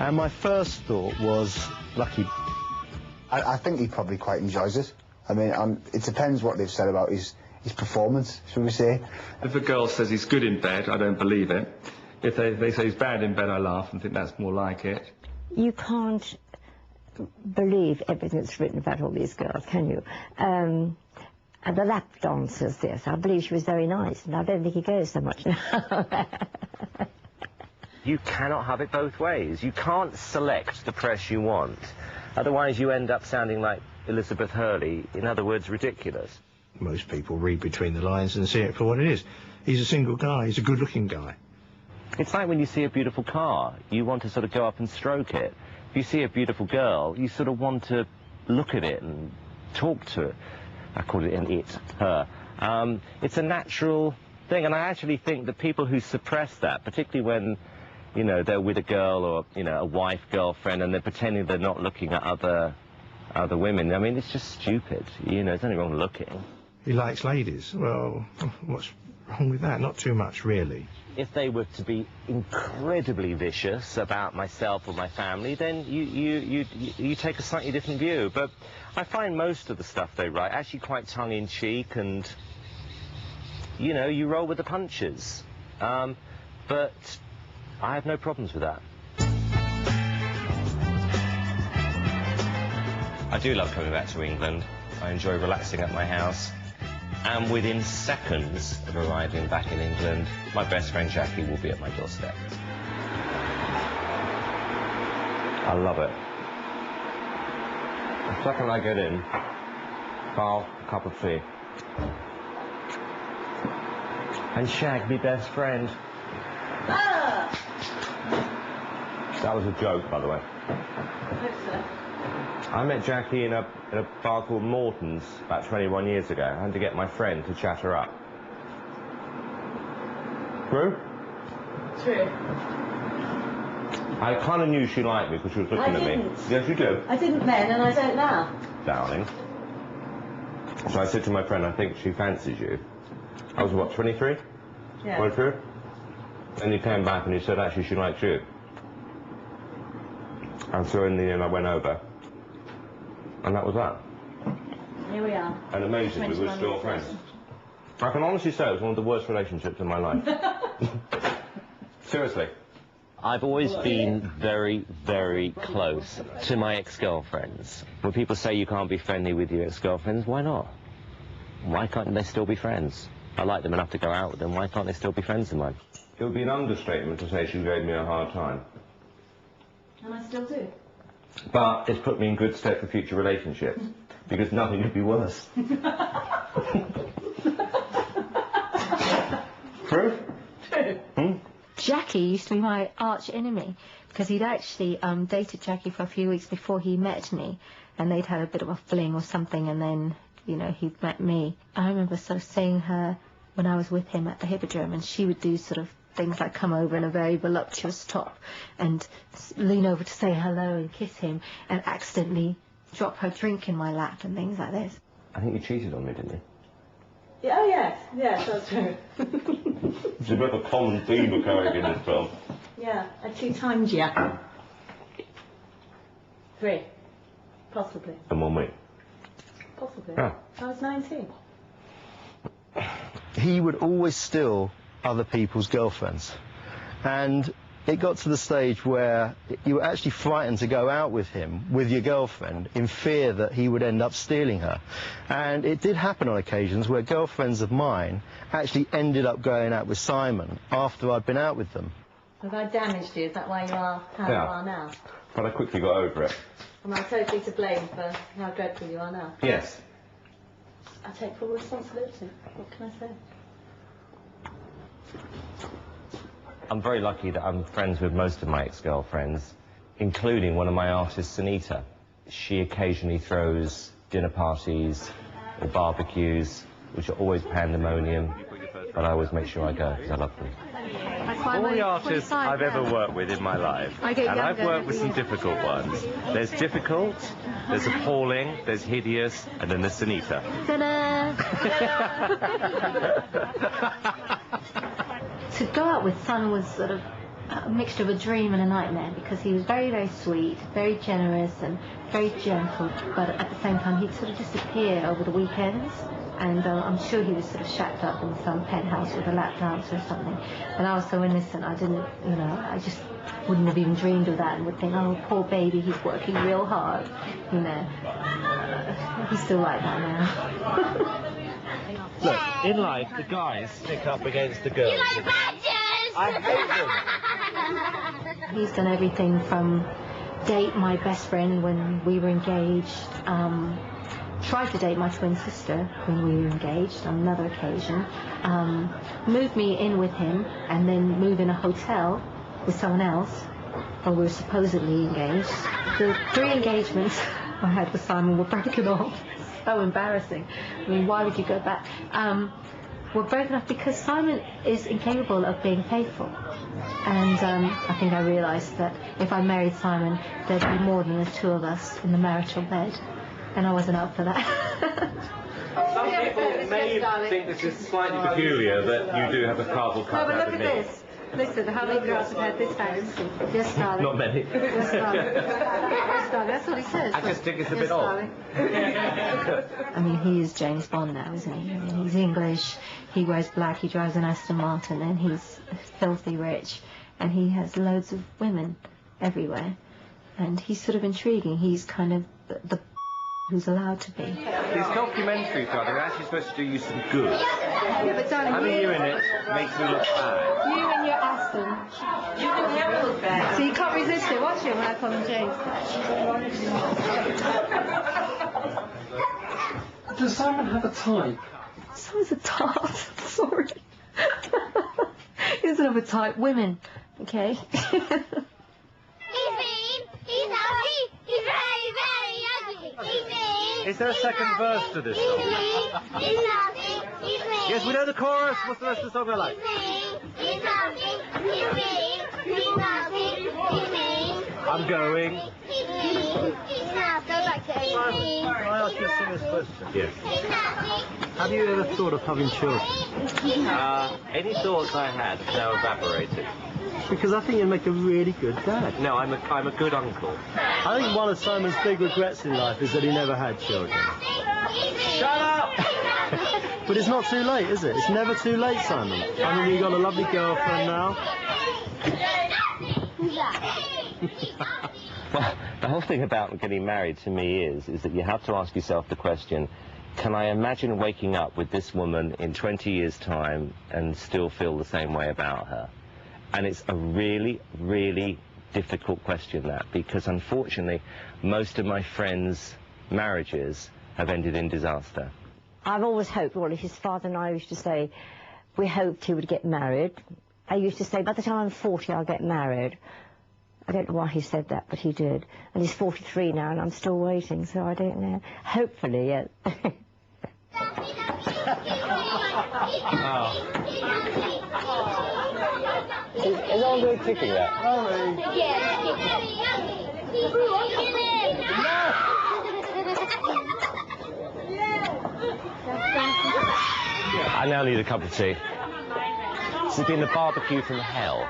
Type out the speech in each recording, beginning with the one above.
And my first thought was, lucky. I think he probably quite enjoys it. I mean, it depends what they've said about his performance, shall we say. If a girl says he's good in bed, I don't believe it. If they say he's bad in bed, I laugh and think that's more like it. You can't believe everything that's written about all these girls, can you? And the lap dancers, yes, I believe she was very nice, and I don't think he goes so much now. You cannot have it both ways. You can't select the press you want. Otherwise you end up sounding like Elizabeth Hurley, in other words, ridiculous. Most people read between the lines and see it for what it is. He's a single guy, he's a good-looking guy. It's like when you see a beautiful car, you want to sort of go up and stroke it. If you see a beautiful girl, you sort of want to look at it and talk to it. I call it an it, her. It's a natural thing, and I actually think that people who suppress that, particularly when, you know, they're with a girl or, you know, a wife, girlfriend, and they're pretending they're not looking at other women, I mean, it's just stupid. You know, there's nothing wrong with looking. He likes ladies. Well, what's wrong with that? Not too much, really. If they were to be incredibly vicious about myself or my family, then you take a slightly different view. But I find most of the stuff they write actually quite tongue-in-cheek, and, you know, you roll with the punches. But I have no problems with that. I do love coming back to England. I enjoy relaxing at my house. And within seconds of arriving back in England, my best friend Jackie will be at my doorstep. I love it. The second I get in, Carl, a cup of tea. And shag me best friend. Ah! That was a joke, by the way. I hope so. I met Jackie in a bar called Morton's about 21 years ago. I had to get my friend to chat her up. True? True. I kind of knew she liked me because she was looking at me. Yes, you do. I didn't then, and I don't now. Darling. So I said to my friend, I think she fancies you. I was, what, 23? Yeah. 23? And he came back and he said, actually, she likes you. And so in the end, I went over. And that was that. Here we are. And amazingly, we're still friends. I can honestly say it was one of the worst relationships in my life. Seriously. I've always been very, very close to my ex-girlfriends. When people say you can't be friendly with your ex-girlfriends, why not? Why can't they still be friends? I like them enough to go out with them, why can't they still be friends of mine? It would be an understatement to say she gave me a hard time. And I still do. But it's put me in good stead for future relationships, because nothing could be worse. True? True. Hmm? Jackie used to be my arch enemy, because he'd actually dated Jackie for a few weeks before he met me, and they'd had a bit of a fling or something, and then, you know, he'd met me. I remember sort of seeing her when I was with him at the Hippodrome, and she would do sort of things like come over in a very voluptuous top and lean over to say hello and kiss him and accidentally drop her drink in my lap and things like this. I think you cheated on me, didn't you? Yeah, oh yes, yes, that's true. It's a bit of a common theme occurring in this film. Yeah, I 2 times you. 3. Possibly. And 1 week. Possibly. Yeah. I was 19. He would always steal other people's girlfriends, and it got to the stage where you were actually frightened to go out with him, with your girlfriend, in fear that he would end up stealing her. And it did happen on occasions where girlfriends of mine actually ended up going out with Simon after I'd been out with them. Have I damaged you? Is that why you are how you are now? But I quickly got over it. Am I totally to blame for how dreadful you are now? Yes. I take full responsibility. What can I say? I'm very lucky that I'm friends with most of my ex-girlfriends, including one of my artists, Anita. She occasionally throws dinner parties or barbecues, which are always pandemonium, but I always make sure I go because I love them. All the artists I've ever worked with in my life, and I've worked with some difficult ones. There's difficult, there's appalling, there's hideous, and then there's Anita. To go out with Simon was sort of a mixture of a dream and a nightmare, because he was very, very sweet, very generous and very gentle, but at the same time he'd sort of disappear over the weekends, and I'm sure he was sort of shacked up in some penthouse with a lap dancer or something. And I was so innocent, I didn't, you know, I just wouldn't have even dreamed of that and would think, oh, poor baby, he's working real hard, you know. He's still like that now. Look, in life, the guys stick up against the girls. You like badgers! I hate them! He's done everything from date my best friend when we were engaged, tried to date my twin sister when we were engaged on another occasion, moved me in with him and then move in a hotel with someone else while we were supposedly engaged. The 3 engagements I had with Simon were broken off. So embarrassing. I mean, why would you go back? Were broken off because Simon is incapable of being faithful. And I think I realised that if I married Simon, there'd be more than the 2 of us in the marital bed. And I wasn't up for that. Some people may think this is slightly peculiar that you do have a cardboard No, cutout but look of at me. this. Listen, how many girls have had this fantasy? Yes, darling. Not many. Yes, darling. Yes, darling. That's what he says. I just think it's a Yes, bit odd. darling. I mean, he is James Bond now, isn't he? I mean, he's English, he wears black, he drives an Aston Martin, and he's filthy rich, and he has loads of women everywhere. And he's sort of intriguing. He's kind of the who's allowed to be. These documentaries, darling, are actually supposed to do you some good. Yeah, but darling, Having you in it makes me look bad. you and your Aston. You can never look bad. So you can't resist it. Watch him when I call him James. Does Simon have a type? Simon's a tart. Sorry. He doesn't have a type. Women. Okay? He's mean, he's ugly, he's very, very ugly. He's mean. Is there a second verse to this song? He's nasty, he's mean. Yes, we know the chorus. What's the rest of the song I like? He's nasty, he's mean. He's nasty, he's mean. I'm going. He's mean, he's nasty, go back to he's mean. Can I ask you a serious question? Yes. He's nasty. Have you ever thought of having children? Any thoughts I had have now evaporated. Because I think you'd make a really good dad. No, I'm a good uncle. I think one of Simon's big regrets in life is that he never had children. Shut up! But it's not too late, is it? It's never too late, Simon. I mean, you've got a lovely girlfriend now. Well, the whole thing about getting married to me is that you have to ask yourself the question, can I imagine waking up with this woman in 20 years' time and still feel the same way about her? And it's a really, really difficult question, that, because unfortunately, most of my friends' marriages have ended in disaster. I've always hoped, well, his father and I used to say, we hoped he would get married. I used to say, by the time I'm 40, I'll get married. I don't know why he said that, but he did. And he's 43 now, and I'm still waiting, so I don't know. Hopefully, yeah. Is Andre kicking that? I now need a cup of tea. This has been the barbecue from hell.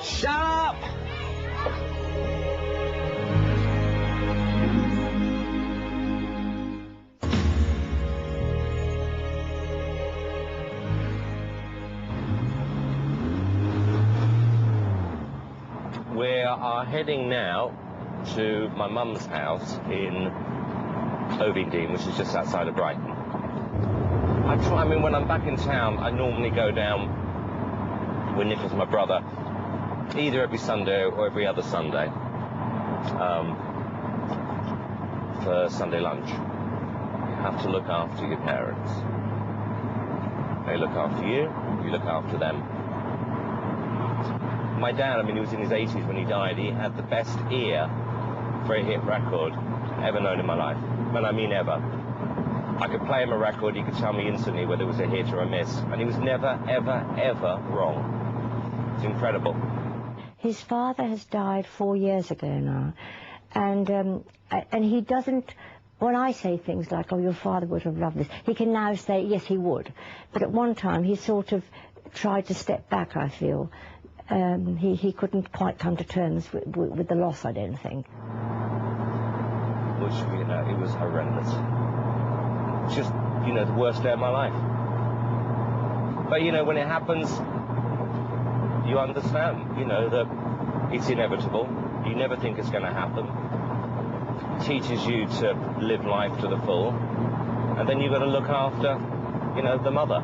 Shut up! We are heading now to my mum's house in Ovingdean, which is just outside of Brighton. I mean, when I'm back in town, I normally go down with Nicholas, my brother, either every Sunday or every other Sunday for Sunday lunch. You have to look after your parents. They look after you, you look after them. My dad, I mean, he was in his 80s when he died. He had the best ear for a hit record ever known in my life. And I mean ever. I could play him a record, he could tell me instantly whether it was a hit or a miss. And he was never, ever, ever wrong. It's incredible. His father has died 4 years ago now. And he doesn't When I say things like, oh, your father would have loved this, he can now say, yes, he would. But at one time, he sort of tried to step back, I feel. He couldn't quite come to terms with the loss, I don't think. Which, you know, it was horrendous. Just, you know, the worst day of my life. But, you know, when it happens, you understand, you know, that it's inevitable. You never think it's going to happen. It teaches you to live life to the full. And then you've got to look after, you know, the mother.